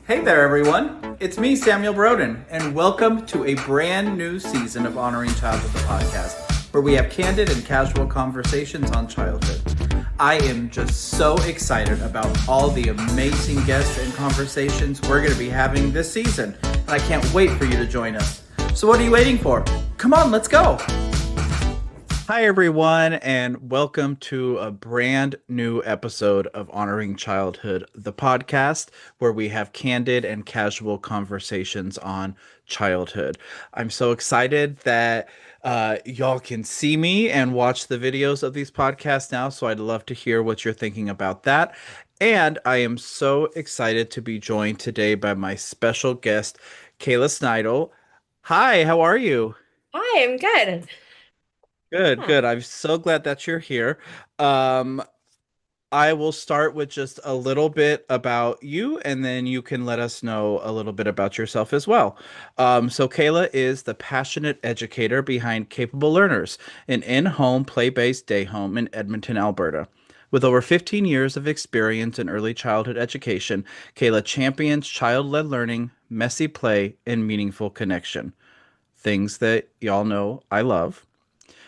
Hey there, everyone. It's me, Samuel Broden, and welcome to a brand new season of Honoring Childhood, the podcast, where we have candid and casual conversations on childhood. I am just so excited about all the amazing guests and conversations we're going to be having this season, and I can't wait for you to join us. So, what are you waiting for? Come on, let's go. Hi, everyone, and welcome to a brand new episode of Honoring Childhood, the podcast, where we have candid and casual conversations on childhood. I'm so excited that y'all can see me and watch the videos of these podcasts now, so I'd love to hear what you're thinking about that. And I am so excited to be joined today by my special guest, Kayla Snidal. Hi, how are you? Hi, I'm good. Good, Yeah, good. I'm so glad that you're here. Um, I will start with just a little bit about you, and then you can let us know a little bit about yourself as well. So, Kayla is the passionate educator behind Capable Learners, an in-home play-based day home in Edmonton, Alberta. With over 15 years of experience in early childhood education, Kayla champions child-led learning, messy play, and meaningful connection. Things that y'all know I love.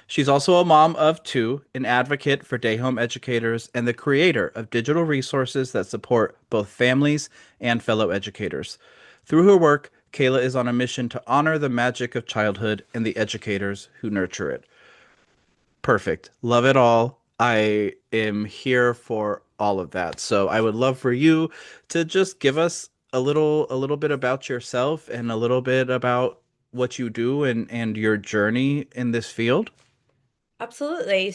She's also a mom of two, an advocate for day home educators, and the creator of digital resources that support both families and fellow educators. Through her work, Kayla is on a mission to honor the magic of childhood and the educators who nurture it. Perfect. Love it all. I am here for all of that. So I would love for you to just give us a little bit about yourself and a little bit about what you do and your journey in this field. absolutely.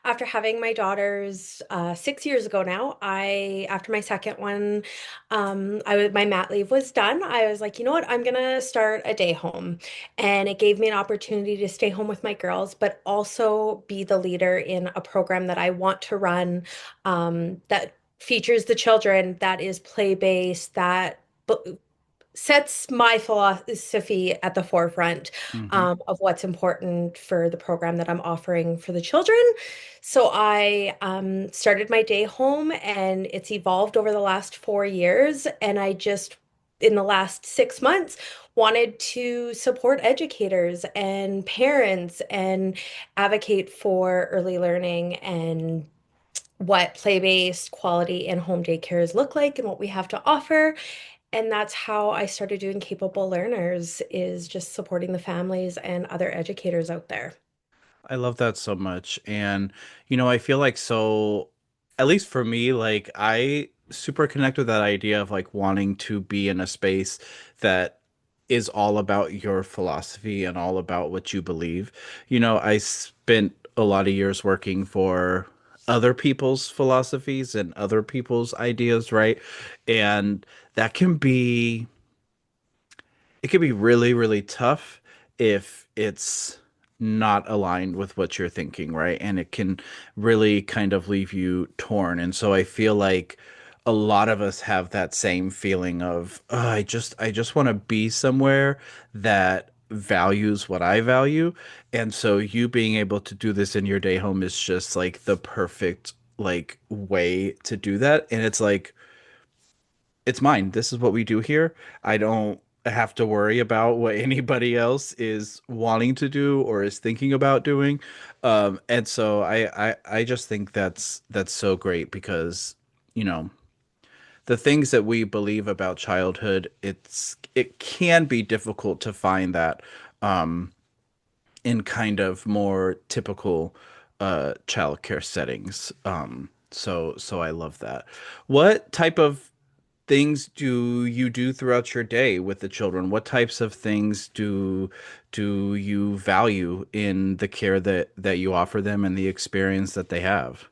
After having my daughters 6 years ago now, after my second one, my mat leave was done. I was like, you know what, I'm gonna start a day home, and it gave me an opportunity to stay home with my girls, but also be the leader in a program that I want to run, that features the children, that is play based, sets my philosophy at the forefront Hmm. of what's important for the program that I'm offering for the children. So I started my day home, and it's evolved over the last 4 years. And in the last 6 months, wanted to support educators and parents and advocate for early learning and what play-based quality and home daycares look like and what we have to offer. And that's how I started doing Capable Learners, is just supporting the families and other educators out there. I love that so much. And, I feel like so, at least for me, like I super connect with that idea of like wanting to be in a space that is all about your philosophy and all about what you believe. I spent a lot of years working for other people's philosophies and other people's ideas, right? And that it can be really, really tough if it's not aligned with what you're thinking, right? And it can really kind of leave you torn. And so I feel like a lot of us have that same feeling of, oh, I just want to be somewhere that values what I value. And so you being able to do this in your day home is just like the perfect like way to do that. And it's like it's mine. This is what we do here. I don't have to worry about what anybody else is wanting to do or is thinking about doing. And so I just think that's so great because, you know, the things that we believe about childhood, it can be difficult to find that um in kind of more typical childcare settings. So I love that. What type of things do you do throughout your day with the children? What types of things do you value in the care that you offer them and the experience that they have?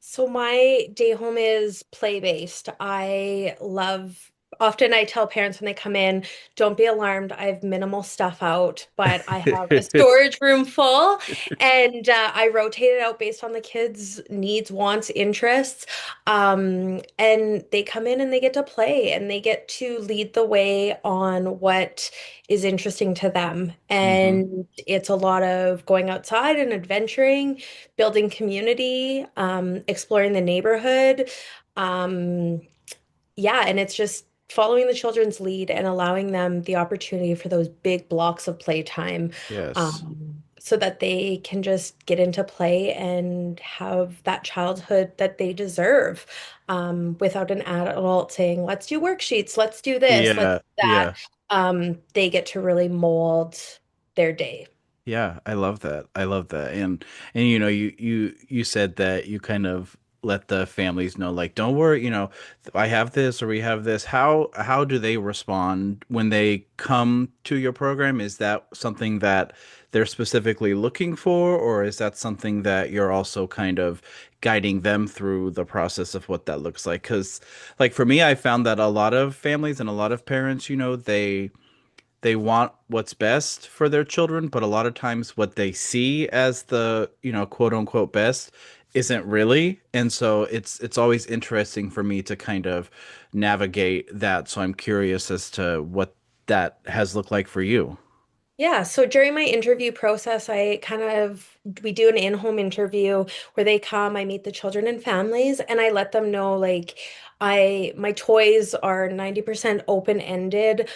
So my day home is play-based. Often I tell parents when they come in, don't be alarmed. I have minimal stuff out, but I have a storage room full, and I rotate it out based on the kids' needs, wants, interests. And they come in and they get to play, and they get to lead the way on what is interesting to them. Hmm. And it's a lot of going outside and adventuring, building community, exploring the neighborhood. Um, yeah, and it's just following the children's lead and allowing them the opportunity for those big blocks of playtime, Yes. so that they can just get into play and have that childhood that they deserve, without an adult saying, let's do worksheets, let's do this, let's Yeah, do that. yeah. They get to really mold their day. Yeah, I love that. I love that. And you said that you kind of let the families know like don't worry, I have this or we have this. How do they respond when they come to your program? Is that something that they're specifically looking for, or is that something that you're also kind of guiding them through the process of what that looks like? 'Cause like for me, I found that a lot of families and a lot of parents, they want what's best for their children, but a lot of times what they see as the, quote unquote best isn't really. And so it's always interesting for me to kind of navigate that. So I'm curious as to what that has looked like for you. Yeah, so during my interview process, we do an in-home interview where they come, I meet the children and families, and I let them know like my toys are 90% open-ended,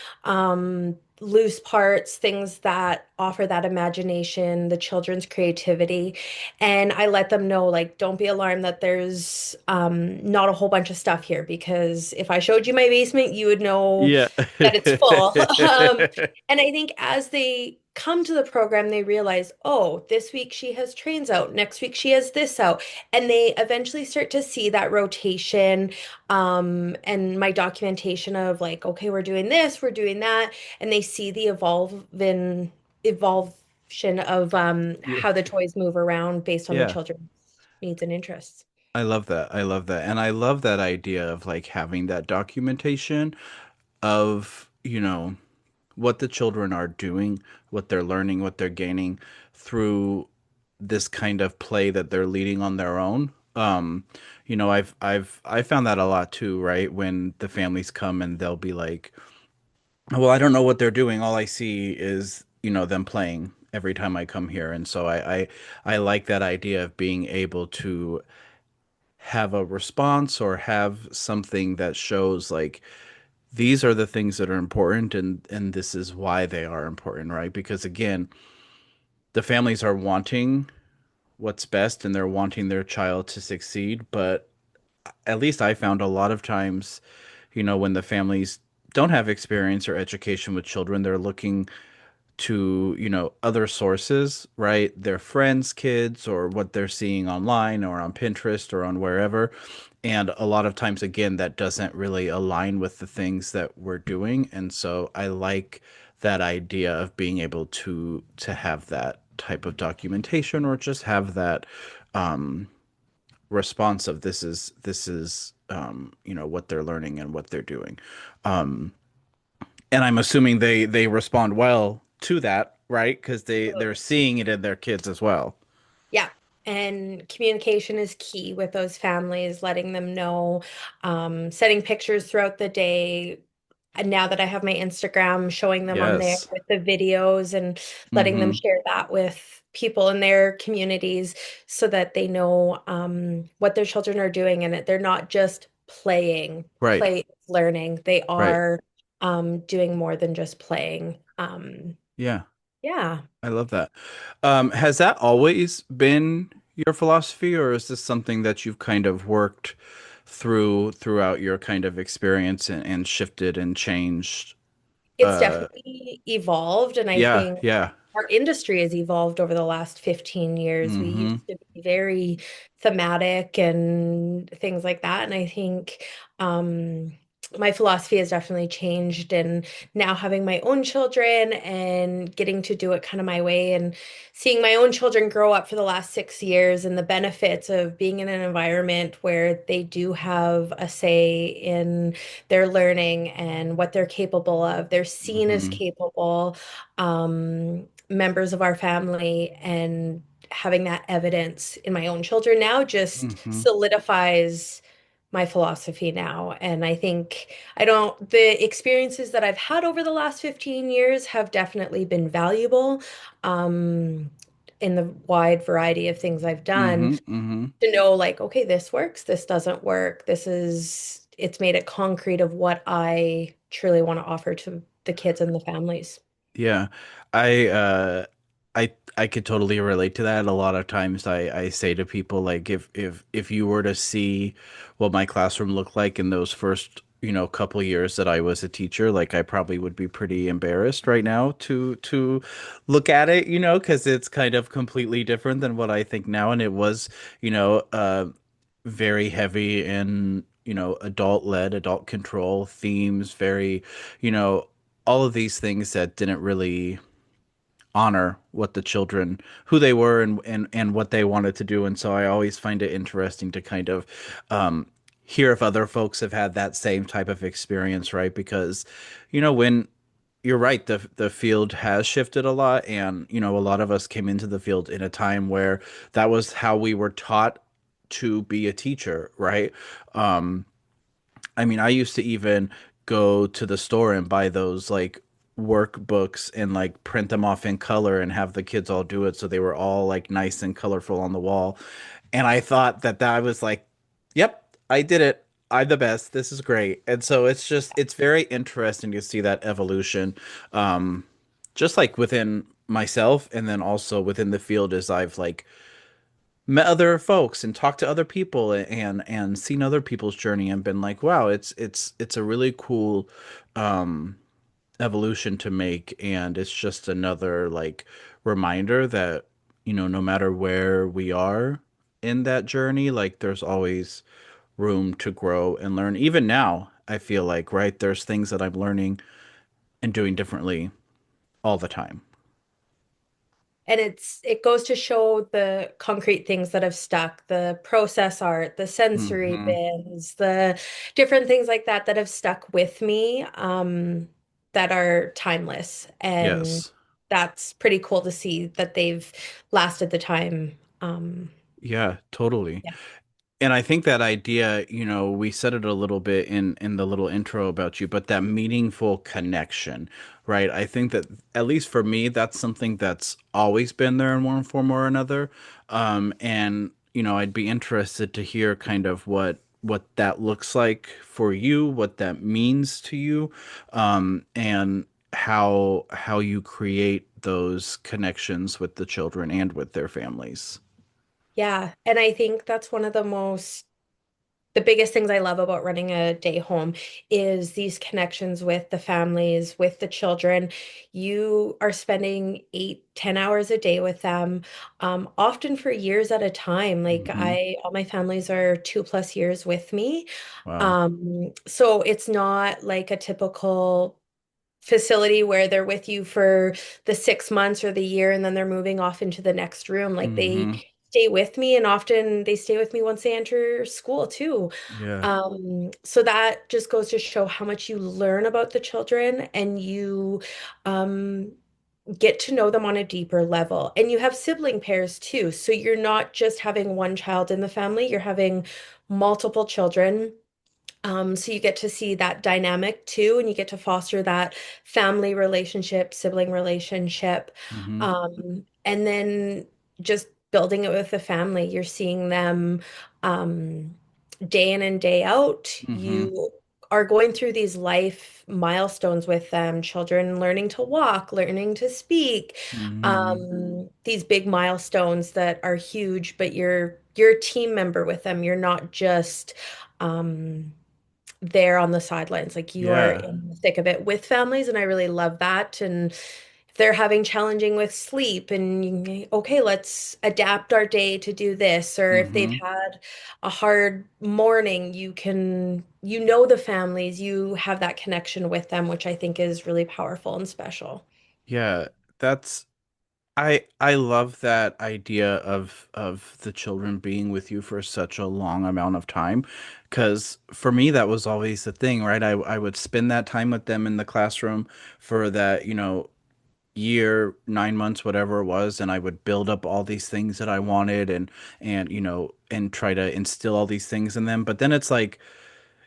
loose parts, things that offer that imagination, the children's creativity. And I let them know like don't be alarmed that there's not a whole bunch of stuff here, because if I showed you my basement, you would know Yeah. that it's full. And I think as they come to the program, they realize, oh, this week she has trains out, next week she has this out. And they eventually start to see that rotation, and my documentation of like, okay, we're doing this, we're doing that. And they see the evolution of Yeah. how the toys move around based on the Yeah. children's needs and interests. I love that. I love that. And I love that idea of like having that documentation of, what the children are doing, what they're learning, what they're gaining through this kind of play that they're leading on their own. I found that a lot too, right? When the families come and they'll be like, "Well, I don't know what they're doing. All I see is, them playing every time I come here." And so I like that idea of being able to have a response or have something that shows like these are the things that are important, and this is why they are important, right? Because again, the families are wanting what's best and they're wanting their child to succeed, but at least I found a lot of times, when the families don't have experience or education with children, they're looking to, other sources, right? Their friends' kids or what they're seeing online or on Pinterest or on wherever. And a lot of times, again, that doesn't really align with the things that we're doing. And so I like that idea of being able to have that type of documentation or just have that response of this is what they're learning and what they're doing. And I'm assuming they respond well to that, right? Because they're seeing it in their kids as well. Yeah. And communication is key with those families, letting them know, setting pictures throughout the day. And now that I have my Instagram, showing them on there Yes. with the videos and letting them Mm-hmm. share that with people in their communities so that they know, what their children are doing and that they're not just playing. Right. Play is learning. They Right. are, doing more than just playing. Yeah. Yeah. I love that. Has that always been your philosophy, or is this something that you've kind of worked throughout your kind of experience and shifted and changed? It's Uh, definitely evolved, and I yeah, think yeah. our industry has evolved over the last 15 years. We Mm-hmm. used to be very thematic and things like that. And I think, um, my philosophy has definitely changed. And now having my own children and getting to do it kind of my way and seeing my own children grow up for the last 6 years and the benefits of being in an environment where they do have a say in their learning and what they're capable of. They're seen as Mm-hmm. capable, members of our family, and having that evidence in my own children now just Mm-hmm. solidifies my philosophy now. And I think the experiences that I've had over the last 15 years have definitely been valuable, um, in the wide variety of things I've done, Mm-hmm. Mm-hmm. to know like, okay, this works, this doesn't work, this is it's made it concrete of what I truly want to offer to the kids and the families. Yeah. I I could totally relate to that. A lot of times I say to people like if you were to see what my classroom looked like in those first, couple years that I was a teacher, like I probably would be pretty embarrassed right now to look at it, because it's kind of completely different than what I think now. And it was, very heavy in, adult led, adult control themes, very, you know, all of these things that didn't really honor what the children who they were and what they wanted to do. And so I always find it interesting to kind of um hear if other folks have had that same type of experience, right? Because when you're right, the field has shifted a lot, and a lot of us came into the field in a time where that was how we were taught to be a teacher, right? um I mean, I used to even go to the store and buy those like workbooks and like print them off in color and have the kids all do it so they were all like nice and colorful on the wall. And I thought that was like, yep, I did it. I'm the best. This is great. And so it's very interesting to see that evolution. Um, just like within myself and then also within the field as I've like met other folks and talked to other people and seen other people's journey and been like, wow, it's a really cool um evolution to make, and it's just another like reminder that no matter where we are in that journey, like there's always room to grow and learn. Even now, I feel like, right, there's things that I'm learning and doing differently all the time. And it goes to show the concrete things that have stuck, the process art, the sensory Hmm. bins, the different things like that that have stuck with me, that are timeless. And Yes. that's pretty cool to see that they've lasted the time. Yeah, totally. Yeah. And I think that idea, we said it a little bit in the little intro about you, but that meaningful connection, right? I think that at least for me, that's something that's always been there in one form or another. And I'd be interested to hear kind of what that looks like for you, what that means to you, and how you create those connections with the children and with their families. Yeah. And I think that's one of the biggest things I love about running a day home is these connections with the families, with the children. You are spending 8, 10 hours a day with them, often for years at a time. Like Hmm. all my families are 2+ years with me. Wow. So it's not like a typical facility where they're with you for the 6 months or the year and then they're moving off into the next room. Like they Hmm. stay with me, and often they stay with me once they enter school too. Yeah. So that just goes to show how much you learn about the children, and you um, get to know them on a deeper level. And you have sibling pairs too. So you're not just having one child in the family, you're having multiple children. So you get to see that dynamic too, and you get to foster that family relationship, sibling relationship. Hmm. And then just building it with the family. You're seeing them day in and day out. Hmm. You are going through these life milestones with them, children learning to walk, learning to speak, Hmm. these big milestones that are huge, but you're a team member with them. You're not just um there on the sidelines. Like you are Yeah. in the thick of it with families, and I really love that. And if they're having challenging with sleep, and okay, let's adapt our day to do this. Or if they've Hmm. had a hard morning, you know the families, you have that connection with them, which I think is really powerful and special. Yeah. That's I love that idea of the children being with you for such a long amount of time, because for me that was always the thing, right? I would spend that time with them in the classroom for that, year, 9 months, whatever it was, and I would build up all these things that I wanted and try to instill all these things in them. But then it's like,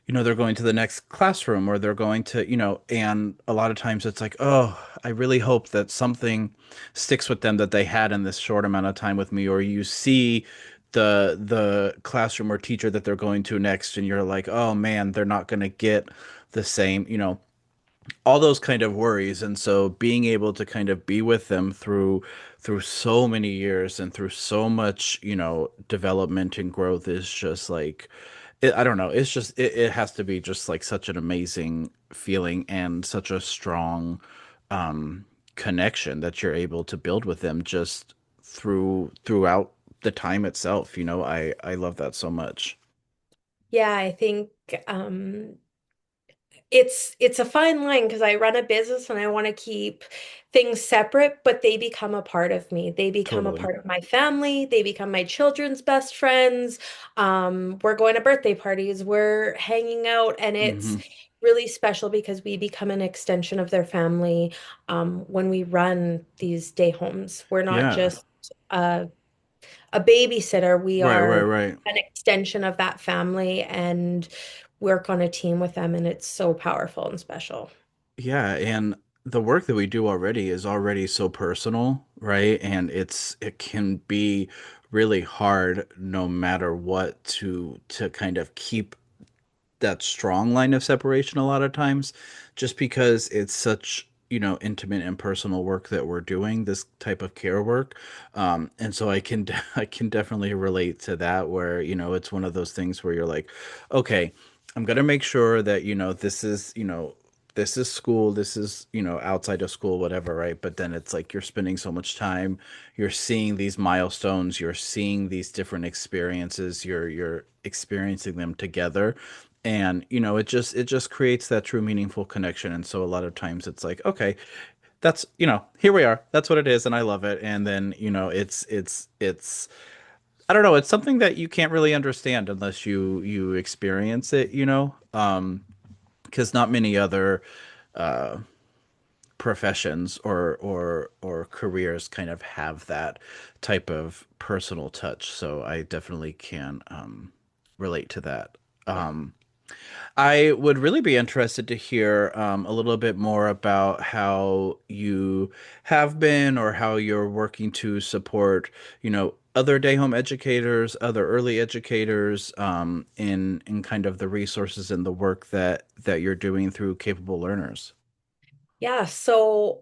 they're going to the next classroom or they're going to, and a lot of times it's like, oh, I really hope that something sticks with them that they had in this short amount of time with me, or you see the classroom or teacher that they're going to next, and you're like, oh man, they're not going to get the same, all those kind of worries. And so being able to kind of be with them through so many years and through so much, development and growth is just like I don't know, it's just it has to be just like such an amazing feeling and such a strong um connection that you're able to build with them just throughout the time itself. I love that so much. Yeah, I think um it's a fine line because I run a business and I want to keep things separate, but they become a part of me. They become a Totally. part of my family. They become my children's best friends. We're going to birthday parties. We're hanging out, and it's Hmm. really special because we become an extension of their family when we run these day homes. We're not Yeah. just a babysitter. We Right, right, are right. an extension of that family and work on a team with them. And it's so powerful and special. Yeah, and the work that we do already is already so personal, right? And it can be really hard no matter what to kind of keep that strong line of separation a lot of times, just because it's such, intimate and personal work that we're doing, this type of care work. And so I can definitely relate to that, where, it's one of those things where you're like, okay, I'm gonna make sure that, this is school, this is, outside of school, whatever, right? But then it's like you're spending so much time, you're seeing these milestones, you're seeing these different experiences, you're experiencing them together. And it just creates that true meaningful connection. And so a lot of times it's like, okay, that's, here we are, that's what it is, and I love it. And then, it's I don't know, it's something that you can't really understand unless you experience it, because not many other uh professions or careers kind of have that type of personal touch. So I definitely can relate to that. Yeah. I would really be interested to hear a little bit more about how you have been, or how you're working to support, other day home educators, other early educators, in kind of the resources and the work that you're doing through Capable Learners. Yeah. So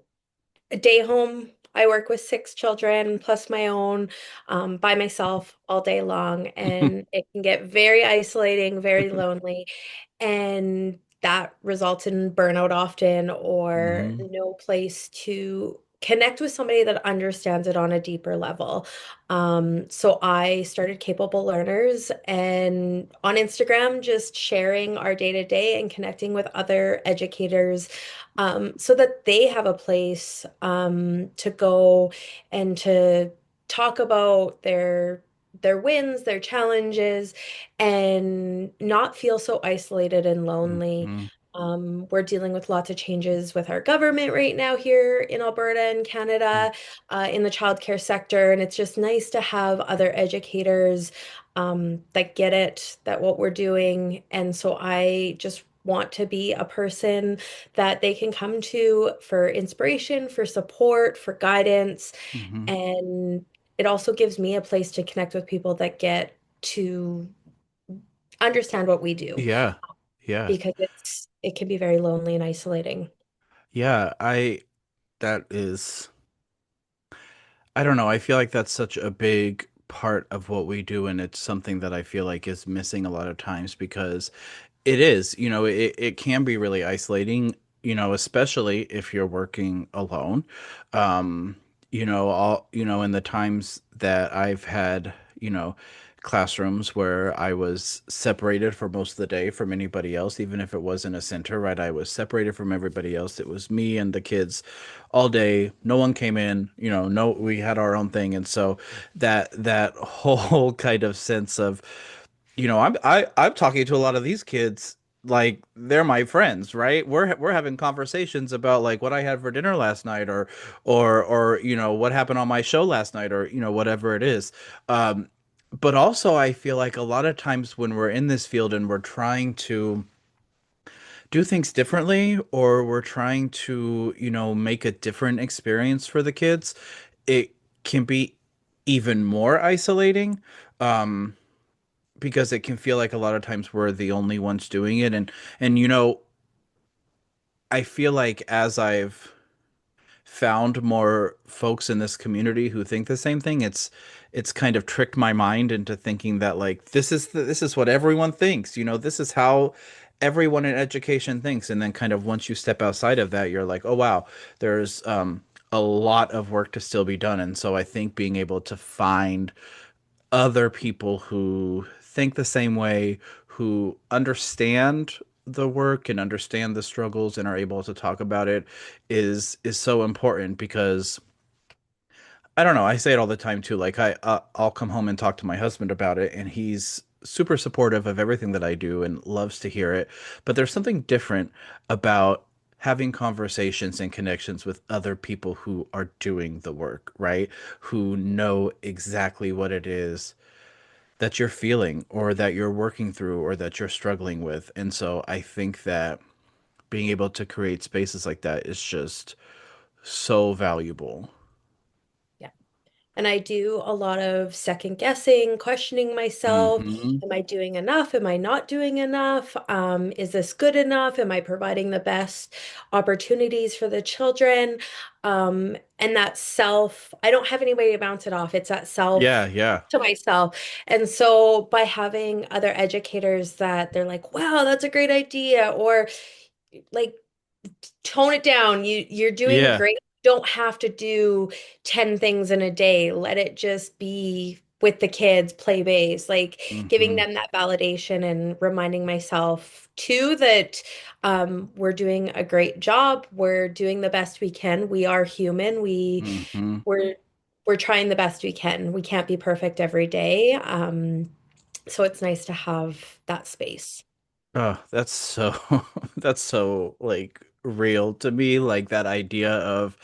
a day home, I work with six children plus my own by myself all day long. And it can get very isolating, very lonely. And that results in burnout often or Hmm. no place to connect with somebody that understands it on a deeper level. So I started Capable Learners and on Instagram, just sharing our day to day and connecting with other educators so that they have a place to go and to talk about their wins, their challenges, and not feel so isolated and lonely. Hmm. We're dealing with lots of changes with our government right now here in Alberta and Canada, in the childcare sector, and it's just nice to have other educators that get it, that what we're doing. And so I just want to be a person that they can come to for inspiration, for support, for guidance. Hmm. And it also gives me a place to connect with people that get to understand what we do Yeah. Yeah. because it can be very lonely and isolating. Yeah. That is, I don't know. I feel like that's such a big part of what we do, and it's something that I feel like is missing a lot of times, because it is, it can be really isolating, especially if you're working alone. Um, in the times that I've had, classrooms where I was separated for most of the day from anybody else, even if it wasn't a center, right? I was separated from everybody else. It was me and the kids all day. No one came in, no, we had our own thing. And so that whole kind of sense of, I'm talking to a lot of these kids like they're my friends, right? We're having conversations about like what I had for dinner last night, or what happened on my show last night, or whatever it is. Um, but also I feel like a lot of times when we're in this field and we're trying to do things differently, or we're trying to, make a different experience for the kids, it can be even more isolating. um, because it can feel like a lot of times we're the only ones doing it, and I feel like as I've found more folks in this community who think the same thing, it's kind of tricked my mind into thinking that like this is what everyone thinks, this is how everyone in education thinks. And then kind of once you step outside of that, you're like, oh wow, there's a lot of work to still be done. And so I think being able to find other people who think the same way, who understand the work and understand the struggles and are able to talk about it is so important. Because I don't know, I say it all the time too. Like I'll come home and talk to my husband about it, and he's super supportive of everything that I do and loves to hear it. But there's something different about having conversations and connections with other people who are doing the work, right? Who know exactly what it is that you're feeling or that you're working through or that you're struggling with. And so I think that being able to create spaces like that is just so valuable. Yeah. And I do a lot of second guessing, questioning myself. Hmm. Am I doing enough? Am I not doing enough? Is this good enough? Am I providing the best opportunities for the children? And that self, I don't have any way to bounce it off. It's that Yeah, self yeah. to myself. And so by having other educators that they're like, wow, that's a great idea, or like tone it down. You're doing Yeah. great. You don't have to do 10 things in a day. Let it just be with the kids, play base, like giving Hmm. them that validation and reminding myself too that we're doing a great job. We're doing the best we can. We are human. Hmm. We're we're trying the best we can. We can't be perfect every day. So it's nice to have that space. Oh, that's so that's so like real to me, like that idea of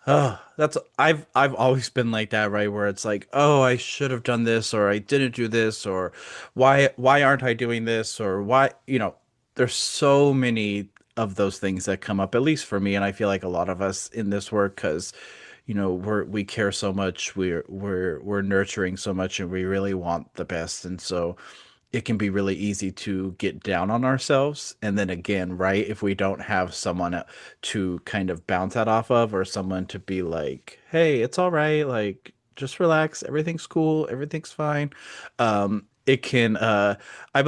oh, that's I've always been like that, right? Where it's like, oh, I should have done this or I didn't do this or why aren't I doing this or why, there's so many of those things that come up, at least for me, and I feel like a lot of us in this work because we care so much, we're nurturing so much and we really want the best. And so it can be really easy to get down on ourselves. And then again, right, if we don't have someone to kind of bounce that off of, or someone to be like, hey, it's all right, like just relax, everything's cool, everything's fine. It can I'm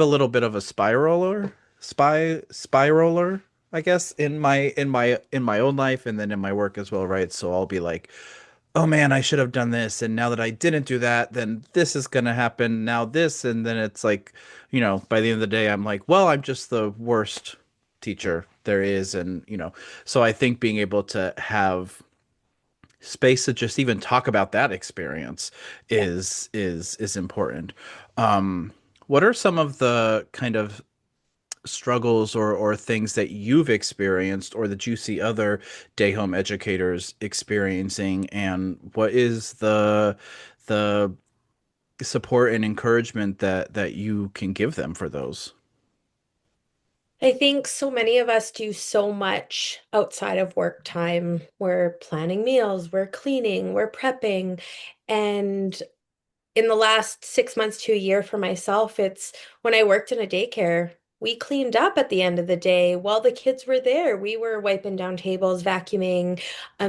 a little bit of a spiraler, I guess, in my own life and then in my work as well, right? So I'll be like, oh man, I should have done this. And now that I didn't do that, then this is going to happen. Now this. And then it's like, by the end of the day, I'm like, well, I'm just the worst teacher there is. And, so I think being able to have space to just even talk about that experience Yeah. is important. What are some of the kind of struggles or things that you've experienced or that you see other day home educators experiencing, and what is the support and encouragement that you can give them for those? I think so many of us do so much outside of work time. We're planning meals, we're cleaning, we're prepping. And in the last 6 months to a year for myself, it's when I worked in a daycare, we cleaned up at the end of the day while the kids were there. We were wiping down tables, vacuuming,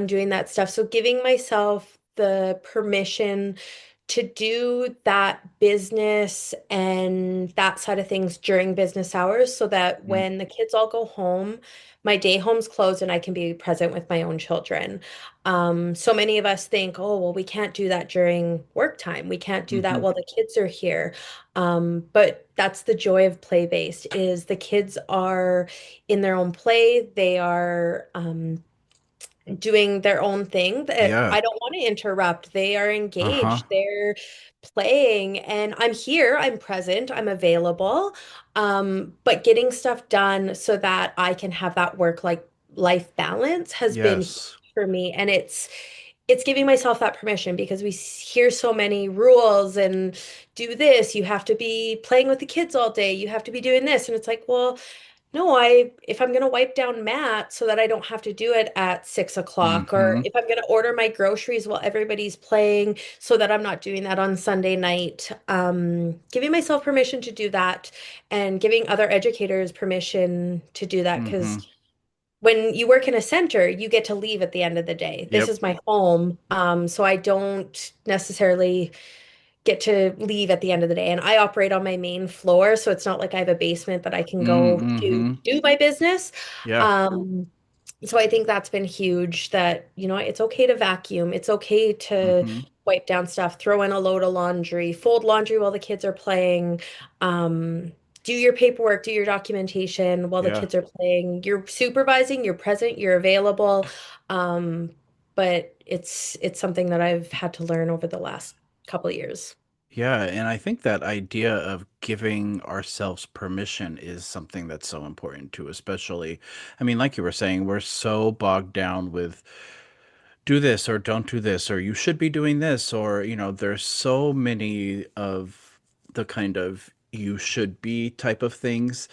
doing that stuff. So giving myself the permission to do that business and that side of things during business hours so that Mm. when the kids all go home, my day home's closed and I can be present with my own children. So many of us think, oh, well, we can't do that during work time. We can't do that Hmm. while the kids are here. But that's the joy of play-based is the kids are in their own play. They are doing their own thing that Yeah. I don't want to interrupt. They are Uh-huh. engaged, they're playing, and I'm here, I'm present, I'm available. But getting stuff done so that I can have that work like life balance has been huge Yes. for me. And it's giving myself that permission because we hear so many rules and do this, you have to be playing with the kids all day, you have to be doing this. And it's like, well, no, if I'm gonna wipe down Matt so that I don't have to do it at 6 o'clock, or Mm-hmm. if I'm gonna order my groceries while everybody's playing so that I'm not doing that on Sunday night, giving myself permission to do that and giving other educators permission to do that Mm-hmm. because when you work in a center, you get to leave at the end of the day. This Yep. is my home, so I don't necessarily get to leave at the end of the day. And I operate on my main floor, so it's not like I have a basement that I can go to Mm-hmm. do my business. Yeah. Um, so I think that's been huge that, it's okay to vacuum. It's okay to Mm-hmm. wipe down stuff, throw in a load of laundry, fold laundry while the kids are playing, do your paperwork, do your documentation while the Yeah. kids are playing. You're supervising, you're present, you're available. Um, but it's something that I've had to learn over the last couple of years. Yeah, and I think that idea of giving ourselves permission is something that's so important too, especially, I mean, like you were saying, we're so bogged down with do this or don't do this, or you should be doing this, or, there's so many of the kind of you should be type of things.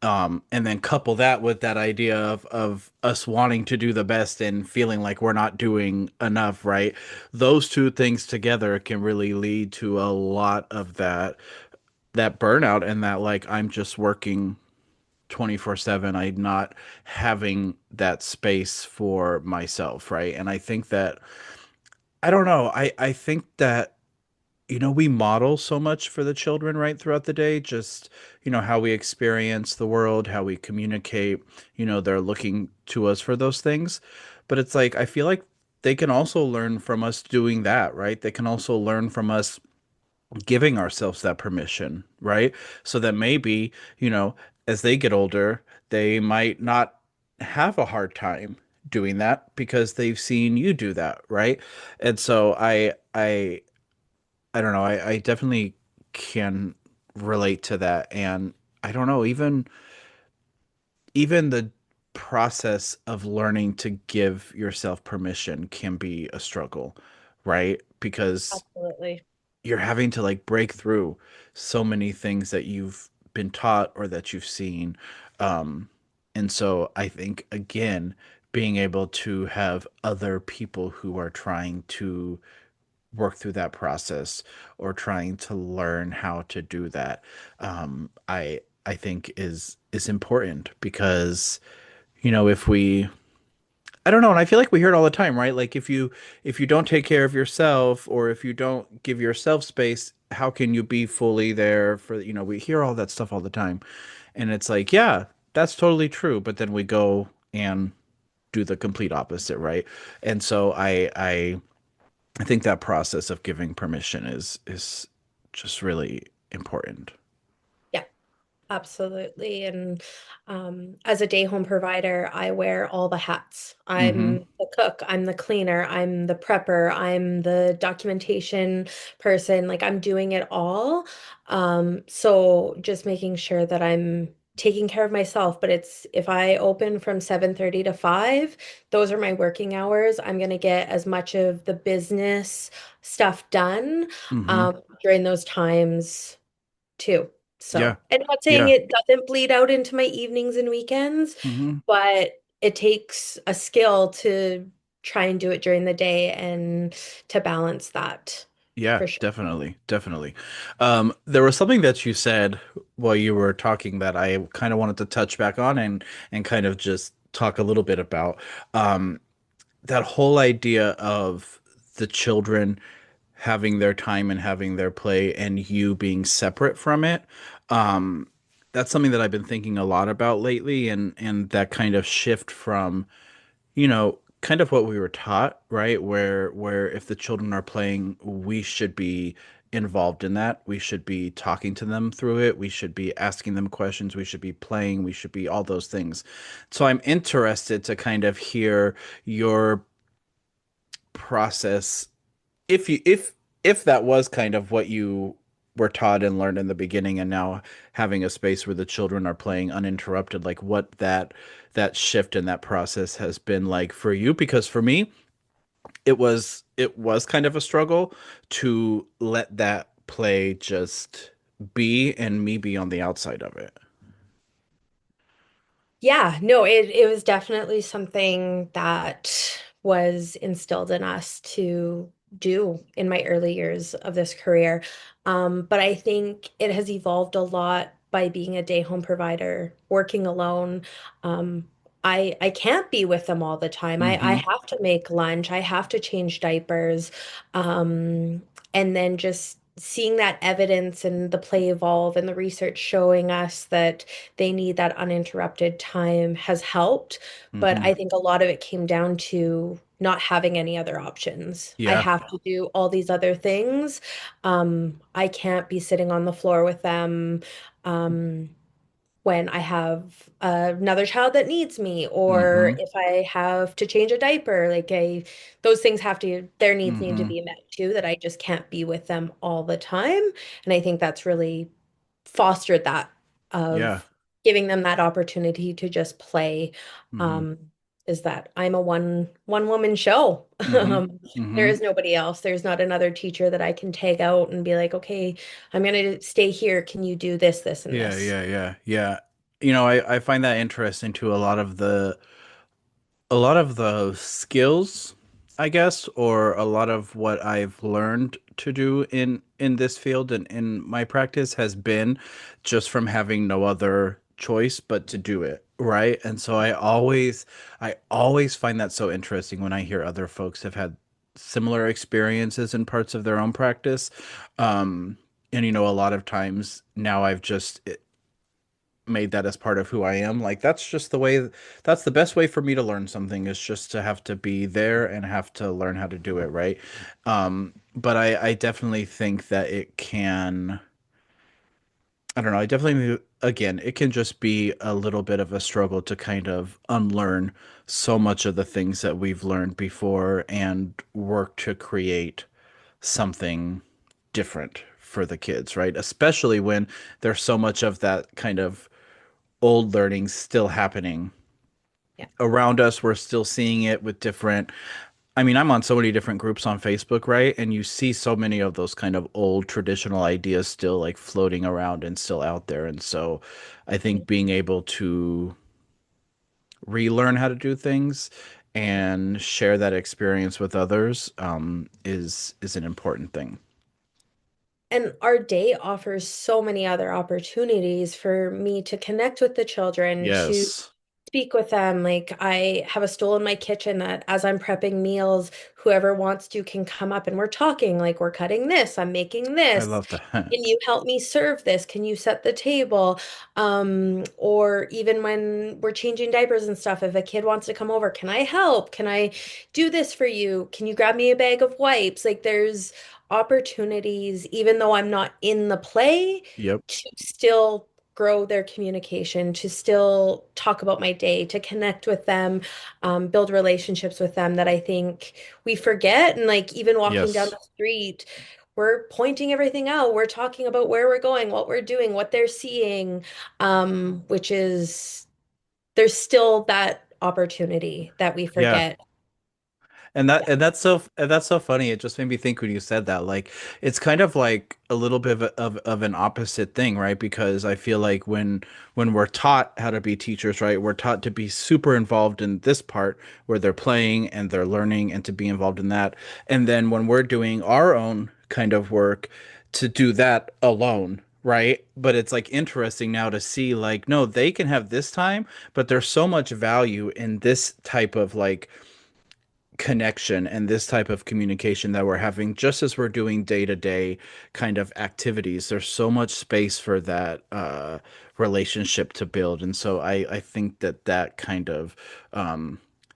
And then couple that with that idea of us wanting to do the best and feeling like we're not doing enough, right? Those two things together can really lead to a lot of that burnout and that like I'm just working 24/7. I'm not having that space for myself, right? And I think that I don't know. I think that we model so much for the children right throughout the day, just, how we experience the world, how we communicate, they're looking to us for those things. But it's like, I feel like they can also learn from us doing that, right? They can also learn from us giving ourselves that permission, right? So that maybe, as they get older, they might not have a hard time doing that because they've seen you do that, right? And so I don't know. I definitely can relate to that. And I don't know, even the process of learning to give yourself permission can be a struggle, right? Because Absolutely. you're having to like break through so many things that you've been taught or that you've seen. Um, and so I think again, being able to have other people who are trying to work through that process or trying to learn how to do that I think is important because if we I don't know, and I feel like we hear it all the time, right? Like if you don't take care of yourself or if you don't give yourself space, how can you be fully there for, we hear all that stuff all the time. And it's like, yeah, that's totally true, but then we go and do the complete opposite, right? And so I think that process of giving permission is just really important. Yeah. Absolutely. And as a day home provider, I wear all the hats. Mm-hmm. I'm the cook, I'm the cleaner, I'm the prepper, I'm the documentation person. Like I'm doing it all. So just making sure that I'm taking care of myself. But it's if I open from 7:30 to 5, those are my working hours. I'm going to get as much of the business stuff done Mm-hmm. during those times too. Yeah. So, and not saying Yeah. it doesn't bleed out into my evenings and weekends, Mm-hmm. but it takes a skill to try and do it during the day and to balance that Yeah, for sure. definitely. Definitely. There was something that you said while you were talking that I kind of wanted to touch back on and kind of just talk a little bit about. Um, that whole idea of the children having their time and having their play and you being separate from it. Um, that's something that I've been thinking a lot about lately and that kind of shift from, kind of what we were taught, right? Where if the children are playing, we should be involved in that. We should be talking to them through it. We should be asking them questions. We should be playing. We should be all those things. So I'm interested to kind of hear your process if that was kind of what you were taught and learned in the beginning and now having a space where the children are playing uninterrupted, like what that shift in that process has been like for you, because for me it was kind of a struggle to let that play just be and me be on the outside of it. Yeah, no, it was definitely something that was instilled in us to do in my early years of this career. But I think it has evolved a lot by being a day home provider, working alone. Um, I can't be with them all the time. I Mm-hmm. have to make lunch. I have to change diapers. Um, and then just seeing that evidence and the play evolve and the research showing us that they need that uninterrupted time has helped. But Mm-hmm. I think a lot of it came down to not having any other options. I Yeah. have to do all these other things. I can't be sitting on the floor with them. Um, when I have another child that needs me, or Mm-hmm. if I have to change a diaper, those things have to, their needs need to Mm-hmm. be met too, that I just can't be with them all the time. And I think that's really fostered that Yeah. of giving them that opportunity to just play. Mm-hmm. Um, is that I'm a one woman show. Mm-hmm. There Mm-hmm. is nobody else. There's not another teacher that I can tag out and be like, okay, I'm gonna stay here. Can you do this, this, and Yeah, this? yeah, yeah, yeah. I find that interesting too. A lot of the skills, I guess, or a lot of what I've learned to do in this field and in my practice has been just from having no other choice but to do it, right? And so I always find that so interesting when I hear other folks have had similar experiences in parts of their own practice. And a lot of times now I've just made that as part of who I am. Like that's the best way for me to learn something is just to have to be there and have to learn how to do it, right? But I definitely think that it can I don't know, I definitely again, it can just be a little bit of a struggle to kind of unlearn so much of the things that we've learned before and work to create something different for the kids, right? Especially when there's so much of that kind of old learning still happening Yeah. around us. We're still seeing it with different. I mean, I'm on so many different groups on Facebook, right? And you see so many of those kind of old traditional ideas still like floating around and still out there. And so I think being able to relearn how to do things and share that experience with others is an important thing. And our day offers so many other opportunities for me to connect with the children, to Yes. speak with them. Like I have a stool in my kitchen that as I'm prepping meals, whoever wants to can come up and we're talking, like we're cutting this, I'm making I this. love that. Can you help me serve this? Can you set the table? Or even when we're changing diapers and stuff, if a kid wants to come over, can I help? Can I do this for you? Can you grab me a bag of wipes? Like there's opportunities, even though I'm not in the play, Yep. to still grow their communication, to still talk about my day, to connect with them, build relationships with them that I think we forget. And like even walking down Yes. the street, we're pointing everything out. We're talking about where we're going, what we're doing, what they're seeing, which is there's still that opportunity that we Yeah. forget. And that Yeah. and that's so funny. It just made me think when you said that. Like it's kind of like a little bit of an opposite thing, right? Because I feel like when we're taught how to be teachers, right, we're taught to be super involved in this part where they're playing and they're learning and to be involved in that. And then when we're doing our own kind of work, to do that alone. Right. But it's like interesting now to see like, no, they can have this time, but there's so much value in this type of like connection and this type of communication that we're having just as we're doing day-to-day kind of activities. There's so much space for that relationship to build, and so I think that kind of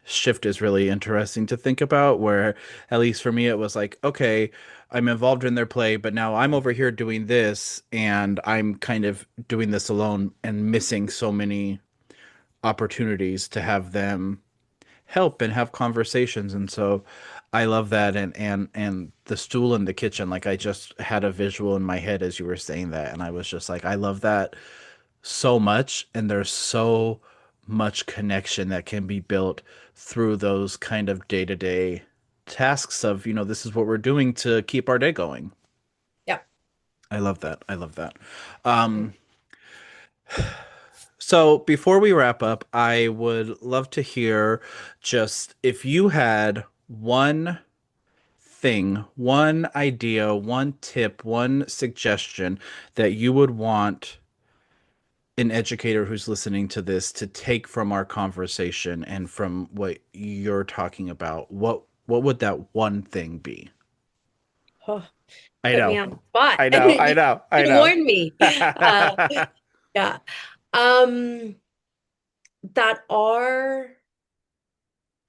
shift is really interesting to think about, where at least for me it was like, okay, I'm involved in their play, but now I'm over here doing this and I'm kind of doing this alone and missing so many opportunities to have them help and have conversations. And so I love that. And the stool in the kitchen, like I just had a visual in my head as you were saying that, and I was just like, I love that so much. And there's so much connection that can be built through those kind of day-to-day tasks of, this is what we're doing to keep our day going. Yeah. I love that. I love that. Mm. um So before we wrap up, I would love to hear just if you had one thing, one idea, one tip, one suggestion that you would want an educator who's listening to this to take from our conversation and from what you're talking about, what would that one thing be? Oh, I put me know. on the spot. I know. I You know. I should know. warn me. Uh, yeah. Um, that our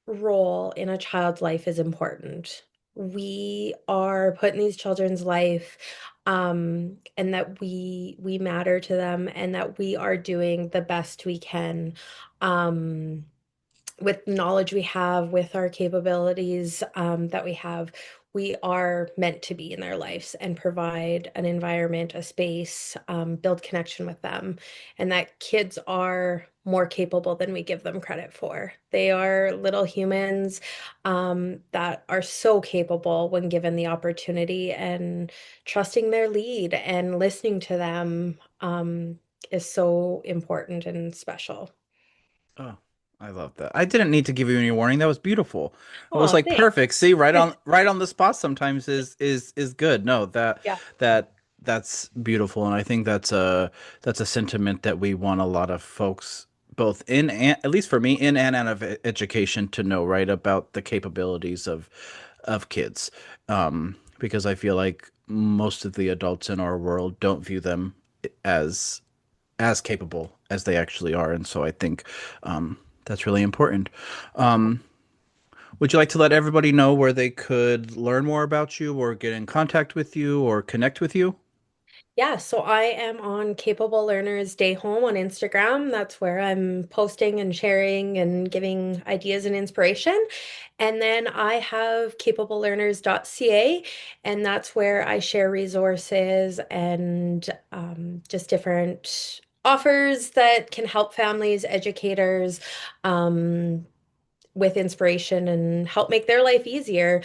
role in a child's life is important. We are put in these children's life, and that we matter to them, and that we are doing the best we can. Um, with knowledge we have, with our capabilities that we have, we are meant to be in their lives and provide an environment, a space, build connection with them, and that kids are more capable than we give them credit for. They are little humans that are so capable when given the opportunity, and trusting their lead and listening to them is so important and special. Oh, I love that. I didn't need to give you any warning. That was beautiful. It was Oh, like thanks. perfect. See, right on the spot sometimes is good. No, Yeah. that's beautiful, and I think that's a sentiment that we want a lot of folks both in and at least for me in and out of education to know, right, about the capabilities of kids. Because I feel like most of the adults in our world don't view them as as capable as they actually are. And so I think that's really important. Um, would you like to let everybody know where they could learn more about you or get in contact with you or connect with you? Yeah, so I am on Capable Learners Day Home on Instagram. That's where I'm posting and sharing and giving ideas and inspiration. And then I have capablelearners.ca, and that's where I share resources and just different offers that can help families, educators, um, with inspiration and help make their life easier.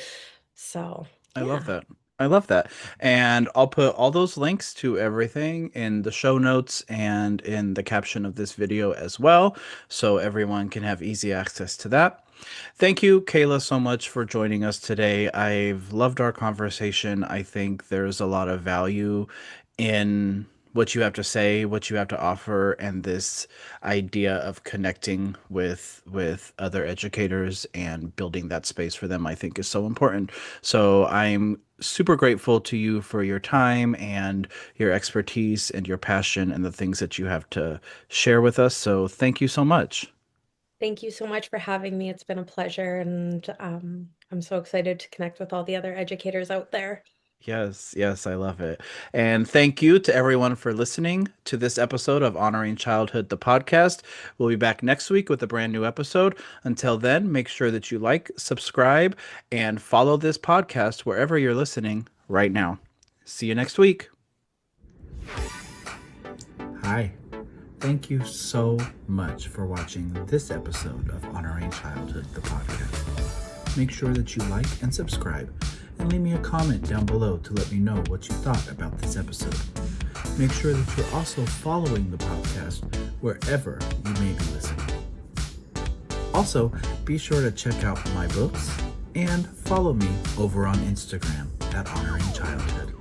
So, I love yeah. that. I love that. And I'll put all those links to everything in the show notes and in the caption of this video as well, so everyone can have easy access to that. Thank you, Kayla, so much for joining us today. I've loved our conversation. I think there's a lot of value in what you have to say, what you have to offer, and this idea of connecting with other educators and building that space for them, I think is so important. So I'm super grateful to you for your time and your expertise and your passion and the things that you have to share with us. So thank you so much. Thank you so much for having me. It's been a pleasure, and I'm so excited to connect with all the other educators out there. Yes, yes, I love it. And thank you to everyone for listening to this episode of Honoring Childhood, the podcast. We'll be back next week with a brand new episode. Until then, make sure that you like, subscribe, and follow this podcast wherever you're listening right now. See you next week. Hi. Thank you so much for watching this episode of Honoring Childhood, the podcast. Make sure that you like and subscribe and leave me a comment down below to let me know what you thought about this episode. Make sure that you're also following the podcast wherever you may be listening. Also, be sure to check out my books and follow me over on Instagram at Honoring Childhood.